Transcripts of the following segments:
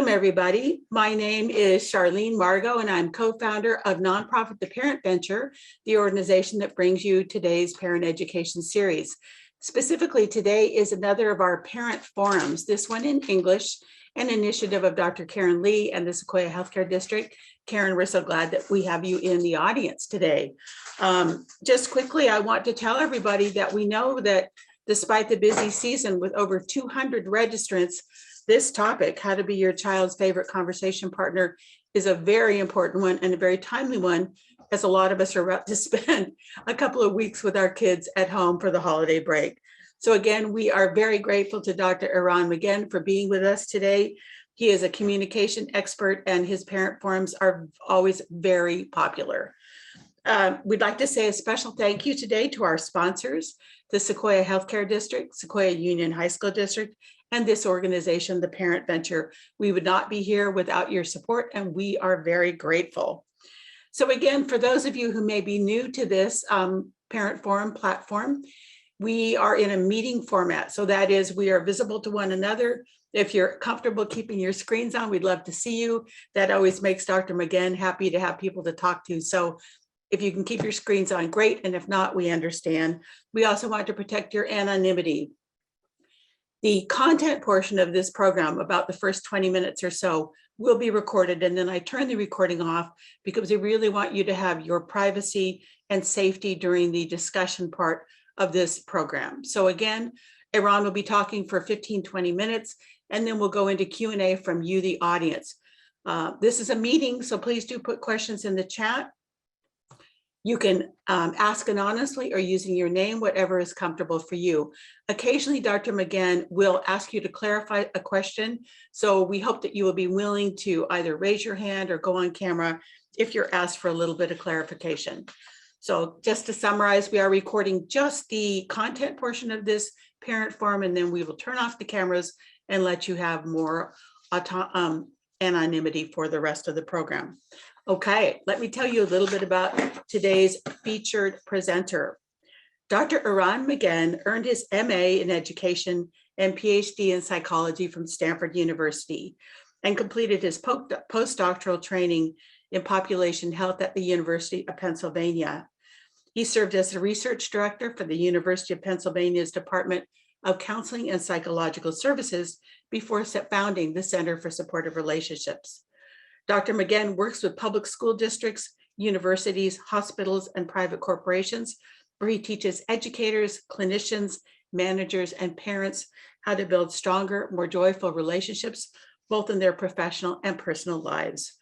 Welcome, everybody. My name is Charlene Margot, and I'm co-founder of Nonprofit The Parent Venture, the organization that brings you today's parent education series. Specifically, today is another of our parent forums, this one in English, an initiative of Dr. Karen Lee and the Sequoia Healthcare District. Karen, we're so glad that we have you in the audience today. Just quickly, I want to tell everybody that we know that despite the busy season with over 200 registrants, this topic, how to be your child's favorite conversation partner, is a very important one and a very timely one, as a lot of us are about to spend a couple of weeks with our kids at home for the holiday break. So again, we are very grateful to Dr. Eran Magen for being with us today. He is a communication expert and his parent forums are always very popular. We'd like to say a special thank you today to our sponsors, the Sequoia Healthcare District, Sequoia Union High School District, and this organization, the Parent Venture. We would not be here without your support, and we are very grateful. So again, for those of you who may be new to this parent forum platform, we are in a meeting format. So that is, we are visible to one another. If you're comfortable keeping your screens on, we'd love to see you. That always makes Dr. Magen happy to have people to talk to. So if you can keep your screens on, great. And if not, we understand. We also want to protect your anonymity. The content portion of this program, about the first 20 minutes or so, will be recorded, and then I turn the recording off because we really want you to have your privacy and safety during the discussion part of this program. So again, Eran will be talking for 15-20 minutes, and then we'll go into Q&A from you, the audience. This is a meeting, so please do put questions in the chat. You can ask anonymously or using your name, whatever is comfortable for you. Occasionally, Dr. Magen will ask you to clarify a question. So we hope that you will be willing to either raise your hand or go on camera if you're asked for a little bit of clarification. So just to summarize, we are recording just the content portion of this parent forum, and then we will turn off the cameras and let you have more anonymity for the rest of the program. Okay, let me tell you a little bit about today's featured presenter. Dr. Eran Magen earned his MA in education and PhD in psychology from Stanford University and completed his postdoctoral training in population health at the University of Pennsylvania. He served as the research director for the University of Pennsylvania's Department of Counseling and Psychological Services before founding the Center for Supportive Relationships. Dr. Magen works with public school districts, universities, hospitals, and private corporations, where he teaches educators, clinicians, managers, and parents how to build stronger, more joyful relationships, both in their professional and personal lives.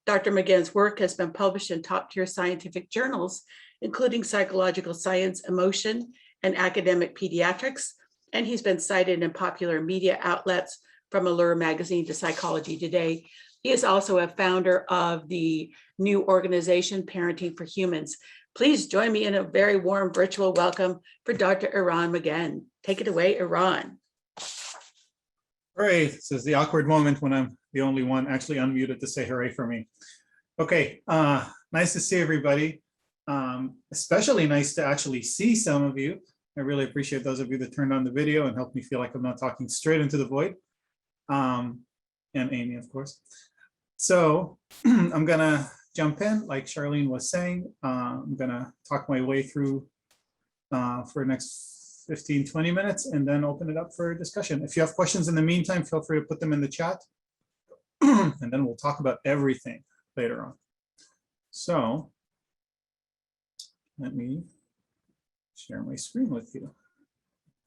Dr. Magen's work has been published in top-tier scientific journals, including Psychological Science, Emotion, and Academic Pediatrics, and he's been cited in popular media outlets from Allure magazine to Psychology Today. He is also a founder of the new organization, Parenting for Humans. Please join me in a very warm virtual welcome for Dr. Eran Magen. Take it away, Eran. Hooray, this is the awkward moment when I'm the only one actually unmuted to say hooray for me. Okay, nice to see everybody. Especially nice to actually see some of you. I really appreciate those of you that turned on the video and helped me feel like I'm not talking straight into the void. And Amy, of course. So I'm gonna jump in, like Charlene was saying. I'm gonna talk my way through for the next 15-20 minutes and then open it up for discussion. If you have questions in the meantime, feel free to put them in the chat and then we'll talk about everything later on. So let me share my screen with you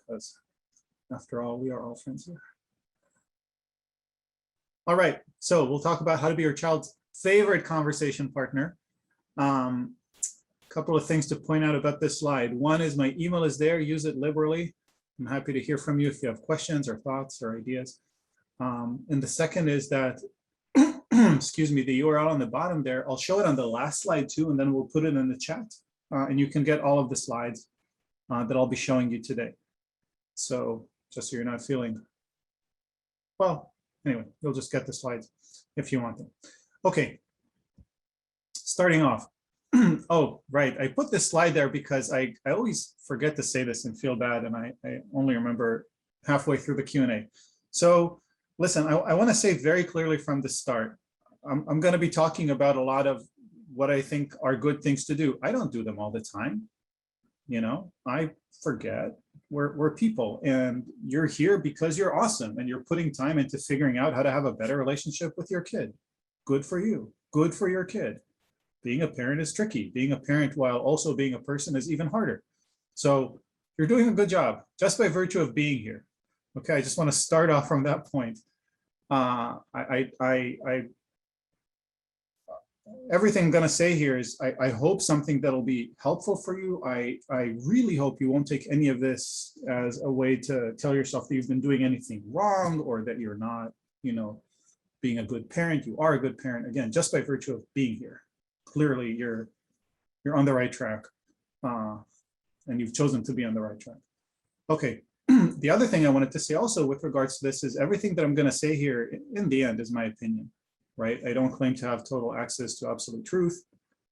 because after all, we are all friends here. All right, so we'll talk about how to be your child's favorite conversation partner. A couple of things to point out about this slide. One is my email is there, use it liberally. I'm happy to hear from you if you have questions or thoughts or ideas. And the second is that, excuse me, the URL on the bottom there, I'll show it on the last slide too, and then we'll put it in the chat. And you can get all of the slides that I'll be showing you today. So just so you're not feeling, well, anyway, you'll just get the slides if you want them. Okay, starting off. Oh, right, I put this slide there because I always forget to say this and feel bad, and I only remember halfway through the Q&A. So listen, I want to say very clearly from the start, I'm going to be talking about a lot of what I think are good things to do. I don't do them all the time. You know, I forget. We're people, and you're here because you're awesome and you're putting time into figuring out how to have a better relationship with your kid. Good for you. Good for your kid. Being a parent is tricky. Being a parent while also being a person is even harder. So you're doing a good job just by virtue of being here. Okay, I just want to start off from that point. Everything I'm going to say here is I hope something that'll be helpful for you. I really hope you won't take any of this as a way to tell yourself that you've been doing anything wrong or that you're not, you know, being a good parent. You are a good parent, again, just by virtue of being here. Clearly, you're on the right track, and you've chosen to be on the right track. Okay. The other thing I wanted to say also with regards to this is everything that I'm going to say here in the end is my opinion, right? I don't claim to have total access to absolute truth.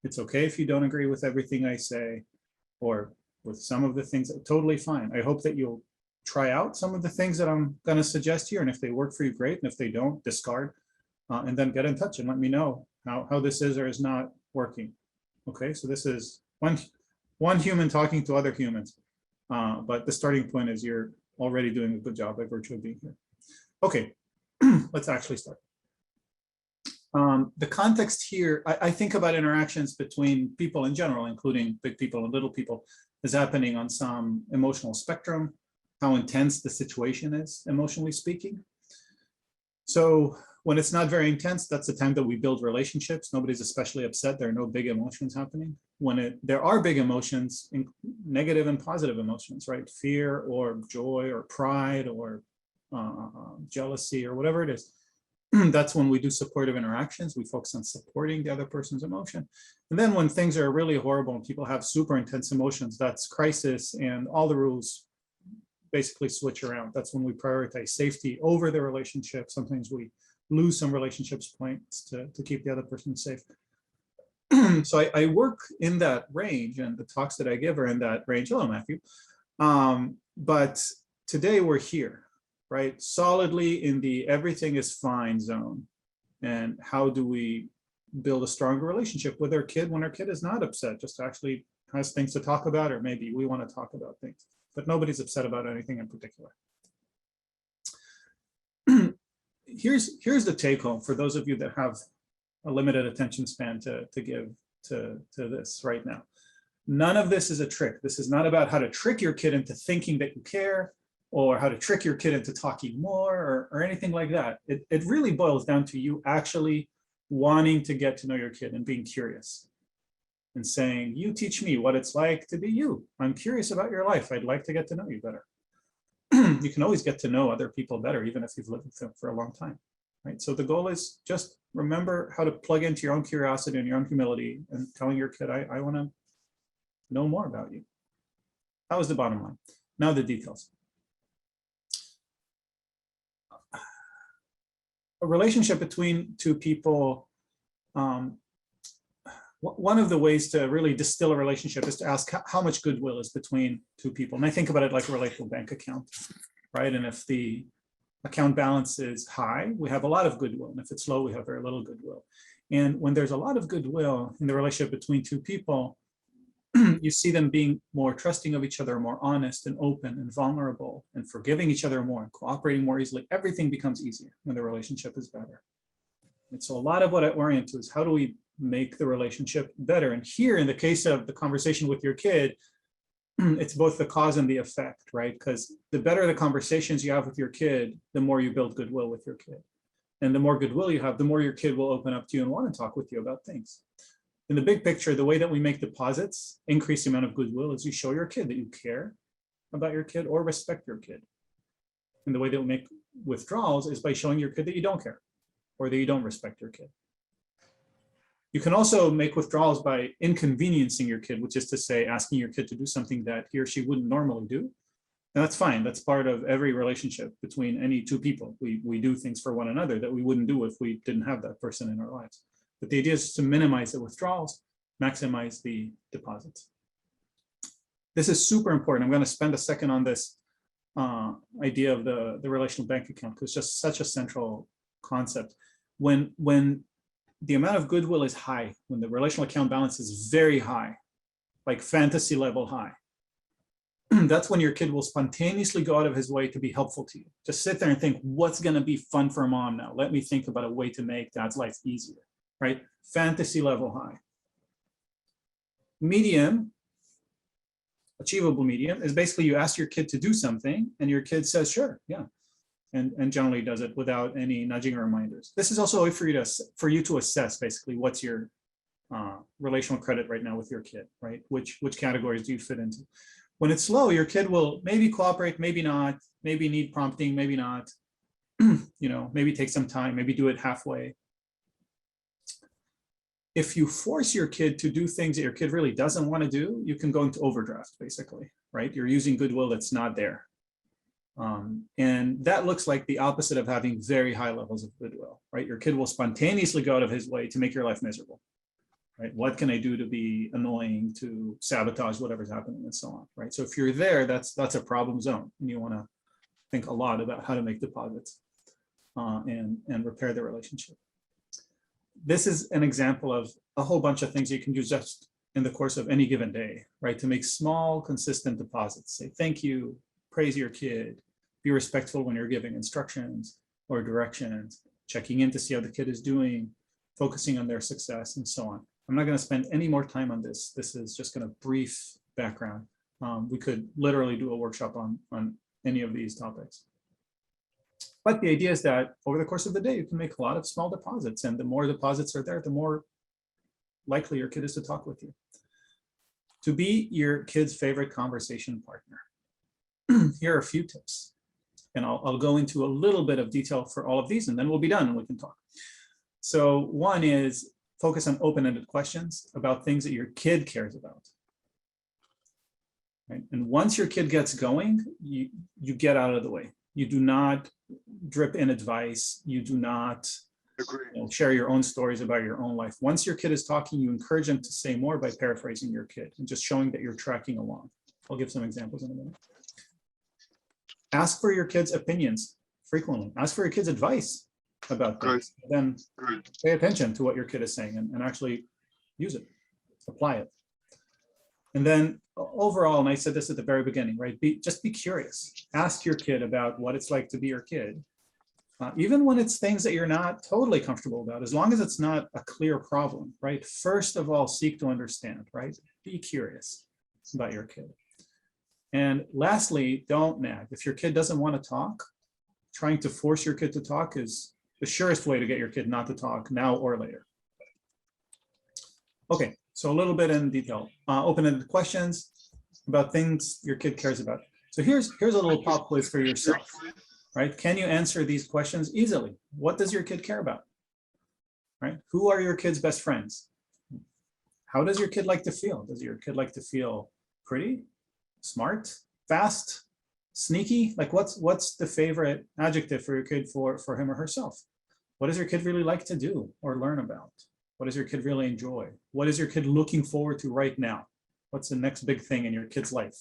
It's okay if you don't agree with everything I say or with some of the things, totally fine. I hope that you'll try out some of the things that I'm going to suggest here. And if they work for you, great. And if they don't, discard and then get in touch and let me know how this is or is not working. Okay, so this is one human talking to other humans. But the starting point is you're already doing a good job by virtue of being here. Okay, let's actually start. The context here, I think about interactions between people in general, including big people and little people, is happening on some emotional spectrum, how intense the situation is, emotionally speaking. So when it's not very intense, that's the time that we build relationships. Nobody's especially upset. There are no big emotions happening. When there are big emotions, negative and positive emotions, right? Fear or joy or pride or jealousy or whatever it is. That's when we do supportive interactions. We focus on supporting the other person's emotion. And then when things are really horrible and people have super intense emotions, that's crisis, and all the rules basically switch around. That's when we prioritize safety over the relationship. Sometimes we lose some relationships points to keep the other person safe. So I work in that range, and the talks that I give are in that range. Hello, Matthew. But today we're here, right? Solidly in the everything is fine zone. And how do we build a stronger relationship with our kid when our kid is not upset, just actually has things to talk about, or maybe we want to talk about things, but nobody's upset about anything in particular. Here's the take home for those of you that have a limited attention span to give to this right now. None of this is a trick. This is not about how to trick your kid into thinking that you care, or how to trick your kid into talking more, or anything like that. It really boils down to you actually wanting to get to know your kid and being curious and saying, you teach me what it's like to be you. I'm curious about your life. I'd like to get to know you better. You can always get to know other people better, even if you've lived with them for a long time, right? So the goal is just remember how to plug into your own curiosity and your own humility and telling your kid, I want to know more about you. That was the bottom line. Now the details. A relationship between two people, one of the ways to really distill a relationship is to ask how much goodwill is between two people. And I think about it like a relational bank account, right? And if the account balance is high, we have a lot of goodwill. And if it's low, we have very little goodwill. And when there's a lot of goodwill in the relationship between two people, you see them being more trusting of each other, more honest and open and vulnerable, and forgiving each other more and cooperating more easily. Everything becomes easier when the relationship is better. And so a lot of what I orient to is how do we make the relationship better? And here, in the case of the conversation with your kid, it's both the cause and the effect, right? Because the better the conversations you have with your kid, the more you build goodwill with your kid. And the more goodwill you have, the more your kid will open up to you and want to talk with you about things. In the big picture, the way that we make deposits increase the amount of goodwill is you show your kid that you care about your kid or respect your kid. And the way that we make withdrawals is by showing your kid that you don't care or that you don't respect your kid. You can also make withdrawals by inconveniencing your kid, which is to say asking your kid to do something that he or she wouldn't normally do. And that's fine. That's part of every relationship between any two people. We do things for one another that we wouldn't do if we didn't have that person in our lives. But the idea is to minimize the withdrawals, maximize the deposits. This is super important. I'm going to spend a second on this idea of the relational bank account, because it's just such a central concept. When the amount of goodwill is high, when the relational account balance is very high, like fantasy level high, that's when your kid will spontaneously go out of his way to be helpful to you. Just sit there and think, what's going to be fun for mom now? Let me think about a way to make dad's life easier, right? Fantasy level high. Medium, achievable medium, is basically you ask your kid to do something and your kid says, sure, yeah. And generally does it without any nudging or reminders. This is also a way for you to assess basically what's your relational credit right now with your kid, right? Which categories do you fit into? When it's low, your kid will maybe cooperate, maybe not, maybe need prompting, maybe not, maybe take some time, maybe do it halfway. If you force your kid to do things that your kid really doesn't want to do, you can go into overdraft, basically, right? You're using goodwill that's not there. And that looks like the opposite of having very high levels of goodwill, right? Your kid will spontaneously go out of his way to make your life miserable, right? What can I do to be annoying, to sabotage whatever's happening, and so on, right? So if you're there, that's a problem zone, and you want to think a lot about how to make deposits and repair the relationship. This is an example of a whole bunch of things you can do just in the course of any given day, right? To make small, consistent deposits. Say thank you, praise your kid, be respectful when you're giving instructions or directions, checking in to see how the kid is doing, focusing on their success, and so on. I'm not going to spend any more time on this. This is just going to brief background. We could literally do a workshop on any of these topics. But the idea is that over the course of the day, you can make a lot of small deposits, and the more deposits are there, the more likely your kid is to talk with you. To be your kid's favorite conversation partner, here are a few tips. And I'll go into a little bit of detail for all of these, and then we'll be done and we can talk. So one is focus on open-ended questions about things that your kid cares about. Right? And once your kid gets going, you get out of the way. You do not drip in advice. You do not share your own stories about your own life. Once your kid is talking, you encourage them to say more by paraphrasing your kid and just showing that you're tracking along. I'll give some examples in a minute. Ask for your kids' opinions frequently. Ask for your kids' advice about things. Then pay attention to what your kid is saying and actually use it, apply it. And then overall, and I said this at the very beginning, right? Just be curious. Ask your kid about what it's like to be your kid. Even when it's things that you're not totally comfortable about, as long as it's not a clear problem, right? First of all, seek to understand, right? Be curious about your kid. And lastly, don't nag. If your kid doesn't want to talk, trying to force your kid to talk is the surest way to get your kid not to talk now or later. Okay, so a little bit in detail. Open-ended questions about things your kid cares about. So here's a little pop quiz for yourself, right? Can you answer these questions easily? What does your kid care about, right? Who are your kid's best friends? How does your kid like to feel? Does your kid like to feel pretty, smart, fast, sneaky? Like what's the favorite adjective for your kid for him or herself? What does your kid really like to do or learn about? What does your kid really enjoy? What is your kid looking forward to right now? What's the next big thing in your kid's life,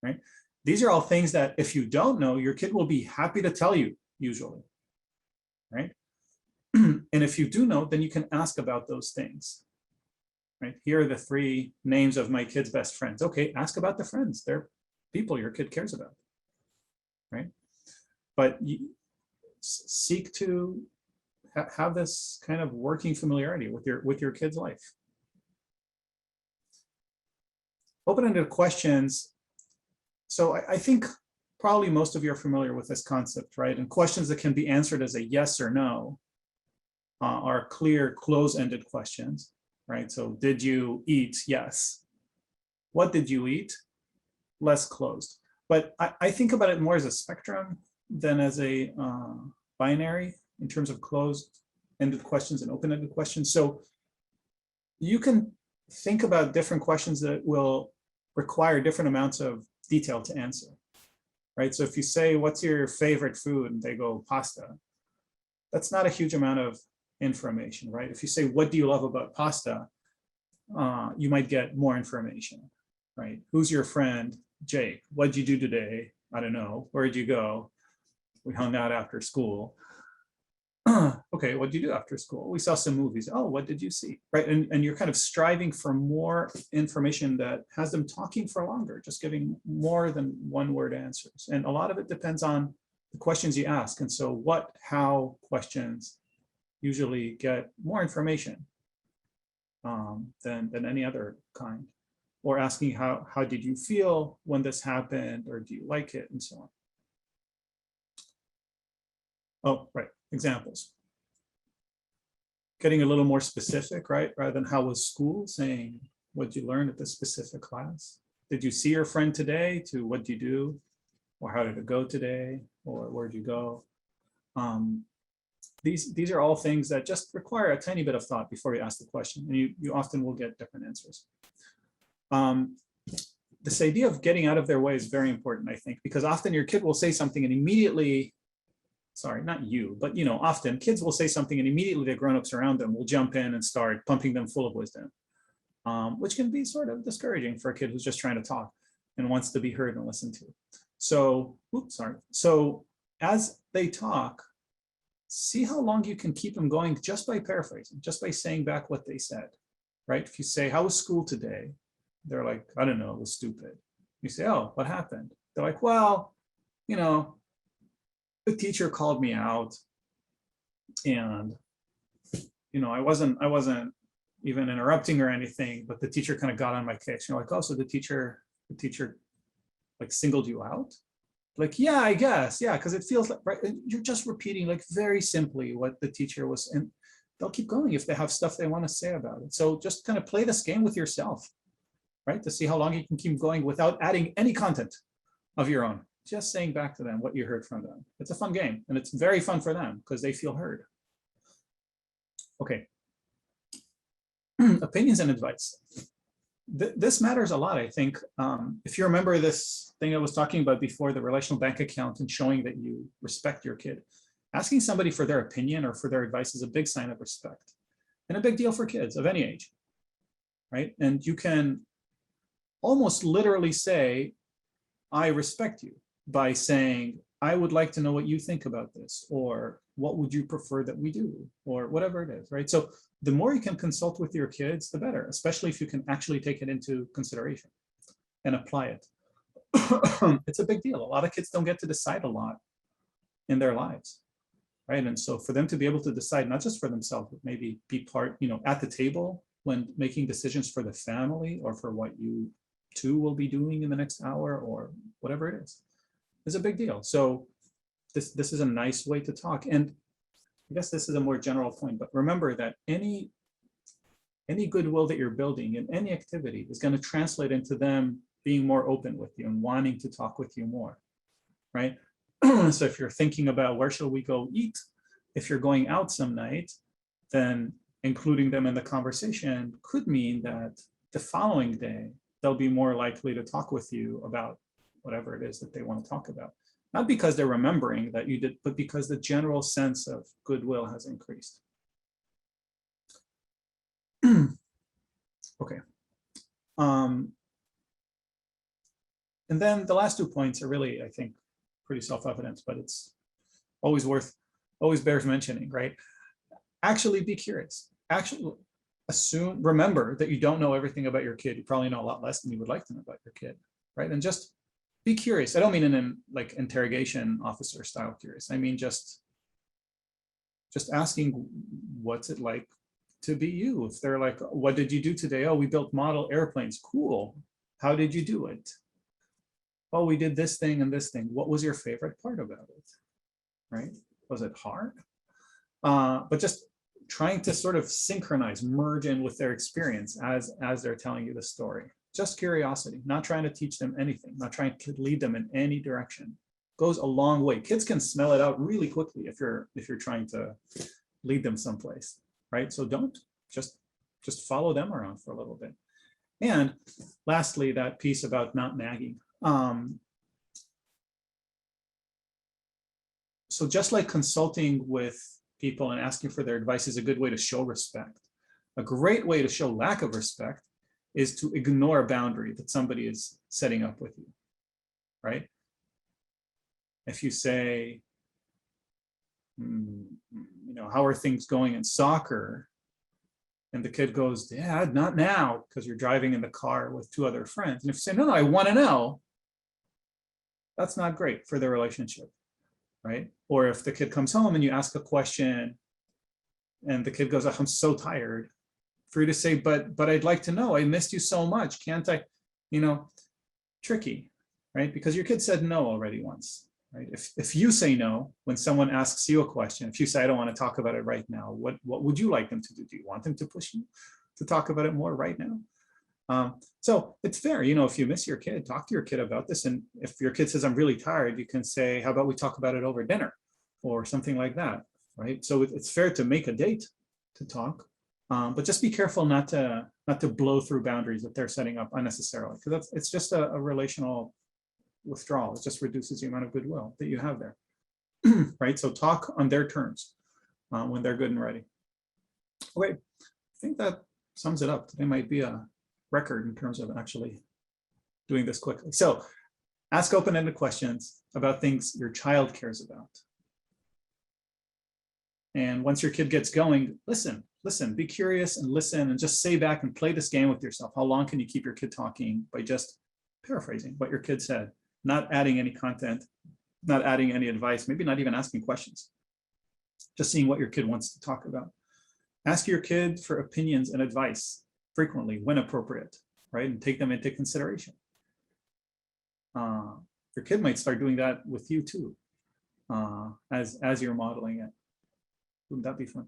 right? These are all things that if you don't know, your kid will be happy to tell you usually, right? And if you do know, then you can ask about those things, right? Here are the 3 names of my kid's best friends. Okay, ask about the friends. They're people your kid cares about, right? But seek to have this kind of working familiarity with your kid's life. Open-ended questions. So I think probably most of you are familiar with this concept, right? And questions that can be answered as a yes or no are clear close-ended questions, right? So did you eat? Yes. What did you eat? Less closed. But I think about it more as a spectrum than as a binary in terms of closed-ended questions and open-ended questions. So you can think about different questions that will require different amounts of detail to answer, right? So if you say, what's your favorite food? And they go, pasta. That's not a huge amount of information, right? If you say, what do you love about pasta? You might get more information, right? Who's your friend? Jake. What'd you do today? I don't know, where'd you go? We hung out after school. Okay, what did you do after school? We saw some movies. Oh, what did you see? Right, and you're kind of striving for more information that has them talking for longer, just giving more than one word answers. And a lot of it depends on the questions you ask. And so what, how questions usually get more information than any other kind. Or asking how did you feel when this happened, or do you like it, and so on. Oh, right, examples. Getting a little more specific, right? Rather than how was school, saying what did you learn at this specific class? Did you see your friend today, to what did you do? Or how did it go today? Or where'd you go? These are all things that just require a tiny bit of thought before you ask the question, and you often will get different answers. This idea of getting out of their way is very important, I think, because often your kid will say something and immediately, sorry, not you, but often kids will say something and immediately the grown-ups around them will jump in and start pumping them full of wisdom, which can be sort of discouraging for a kid who's just trying to talk and wants to be heard and listened to. So, So as they talk, see how long you can keep them going just by paraphrasing, just by saying back what they said, right? If you say, how was school today? They're like, I don't know, it was stupid. You say, oh, what happened? They're like, well, the teacher called me out, and I wasn't even interrupting or anything, but the teacher kind of got on my case. You're like, oh, so the teacher like singled you out? Like, yeah, I guess, yeah, because it feels like, right, you're just repeating like very simply what the teacher was, and they'll keep going if they have stuff they want to say about it. So just kind of play this game with yourself, right, to see how long you can keep going without adding any content of your own, just saying back to them what you heard from them. It's a fun game, and it's very fun for them because they feel heard. Okay. Opinions and advice. This matters a lot, I think. If you remember this thing I was talking about before, the relational bank account, and showing that you respect your kid, asking somebody for their opinion or for their advice is a big sign of respect, and a big deal for kids of any age, right? And you can almost literally say, I respect you, by saying, I would like to know what you think about this, or what would you prefer that we do, or whatever it is, right? So the more you can consult with your kids, the better, especially if you can actually take it into consideration and apply it. It's a big deal. A lot of kids don't get to decide a lot in their lives, right? And so for them to be able to decide, not just for themselves, but maybe be part, at the table when making decisions for the family, or for what you two will be doing in the next hour, or whatever it is a big deal. So this is a nice way to talk. And I guess this is a more general point, but remember that any goodwill that you're building in any activity is going to translate into them being more open with you and wanting to talk with you more, right? So if you're thinking about where shall we go eat, if you're going out some night, then including them in the conversation could mean that the following day, they'll be more likely to talk with you about whatever it is that they want to talk about. Not because they're remembering that you did, but because the general sense of goodwill has increased. Okay. And then the last 2 points are really, I think, pretty self-evident, but it's always bears mentioning, right? Actually be curious. Actually remember that you don't know everything about your kid. You probably know a lot less than you would like to know about your kid, right? And just be curious. I don't mean in like interrogation officer style curious. I mean just asking, what's it like to be you? If they're like, what did you do today? Oh, we built model airplanes. Cool. How did you do it? Oh, we did this thing and this thing. What was your favorite part about it? Right? Was it hard? But just trying to sort of synchronize, merge in with their experience as they're telling you the story. Just curiosity, not trying to teach them anything, not trying to lead them in any direction. Goes a long way. Kids can smell it out really quickly if you're trying to lead them someplace, right? So don't just follow them around for a little bit. And lastly, that piece about not nagging. So just like consulting with people and asking for their advice is a good way to show respect. A great way to show lack of respect is to ignore a boundary that somebody is setting up with you, right? If you say, how are things going in soccer? And the kid goes, Dad, not now, because you're driving in the car with two other friends. And if you say, no, I want to know, that's not great for the relationship, right? Or if the kid comes home and you ask a question and the kid goes, oh, I'm so tired, for you to say, but I'd like to know, I missed you so much, can't I? Tricky, right? Because your kid said no already once, right? If you say no, when someone asks you a question, if you say, I don't want to talk about it right now, what would you like them to do? Do you want them to push you to talk about it more right now? So it's fair, if you miss your kid, talk to your kid about this. And if your kid says, I'm really tired, you can say, how about we talk about it over dinner or something like that, right? So it's fair to make a date to talk, but just be careful not to blow through boundaries that they're setting up unnecessarily, because it's just a relational withdrawal. It just reduces the amount of goodwill that you have there, right? So talk on their terms when they're good and ready. Okay, I think that sums it up. Today might be a record in terms of actually doing this quickly. So ask open-ended questions about things your child cares about. And once your kid gets going, listen, be curious and listen, and just say back and play this game with yourself. How long can you keep your kid talking by just paraphrasing what your kid said, not adding any content, not adding any advice, maybe not even asking questions, just seeing what your kid wants to talk about. Ask your kid for opinions and advice frequently when appropriate, right? And take them into consideration. Your kid might start doing that with you too, as you're modeling it. Wouldn't that be fun?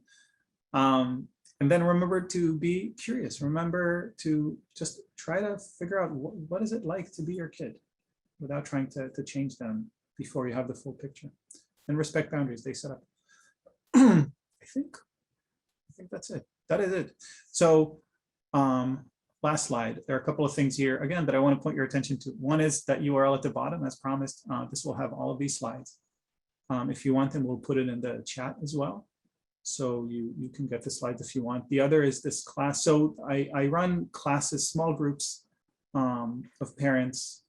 And then remember to be curious. Remember to just try to figure out what is it like to be your kid without trying to change them before you have the full picture. And respect boundaries they set up. I think that's it. That is it. So last slide. There are a couple of things here, again, that I want to point your attention to. One is that URL at the bottom, as promised. This will have all of these slides. If you want them, we'll put it in the chat as well. So you can get the slides if you want. The other is this class. So I run classes, small groups of parents.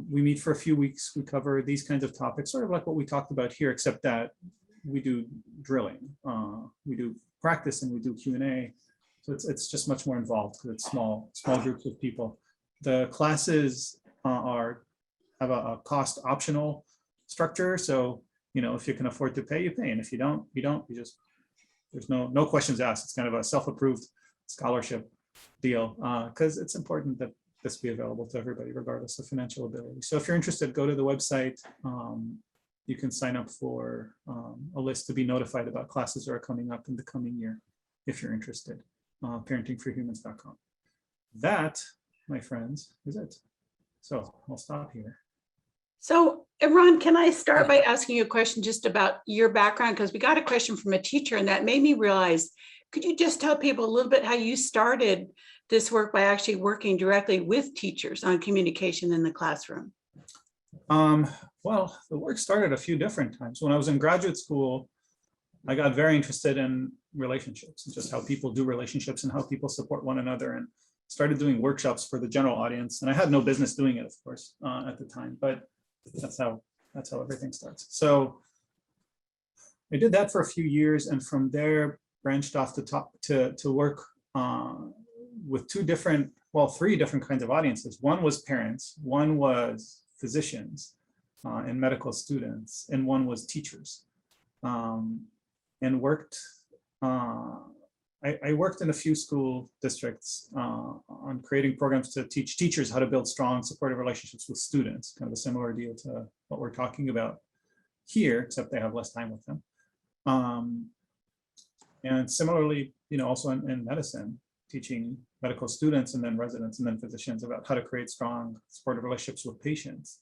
We meet for a few weeks. We cover these kinds of topics, sort of like what we talked about here, except that we do drilling. We do practice and we do Q&A. So it's just much more involved because it's small groups of people. The classes have a cost optional structure. So if you can afford to pay, you pay. And if you don't, you just, there's no questions asked. It's kind of a self-approved scholarship deal because it's important that this be available to everybody regardless of financial ability. So if you're interested, go to the website. You can sign up for a list to be notified about classes that are coming up in the coming year if you're interested. Parentingforhumans.com. That, my friends, is it. So I'll stop here. So, Eran, can I start by asking you a question just about your background? Because we got a question from a teacher and that made me realize, could you just tell people a little bit how you started this work by actually working directly with teachers on communication in the classroom? Well, the work started a few different times. When I was in graduate school, I got very interested in relationships and just how people do relationships and how people support one another, and started doing workshops for the general audience. And I had no business doing it, of course, at the time, but that's how everything starts. So I did that for a few years, and from there branched off to work with three different kinds of audiences. One was parents, one was physicians and medical students, and one was teachers. And worked, I worked in a few school districts on creating programs to teach teachers how to build strong supportive relationships with students, kind of a similar deal to what we're talking about here, except they have less time with them. And similarly, also in medicine, teaching medical students and then residents and then physicians about how to create strong supportive relationships with patients.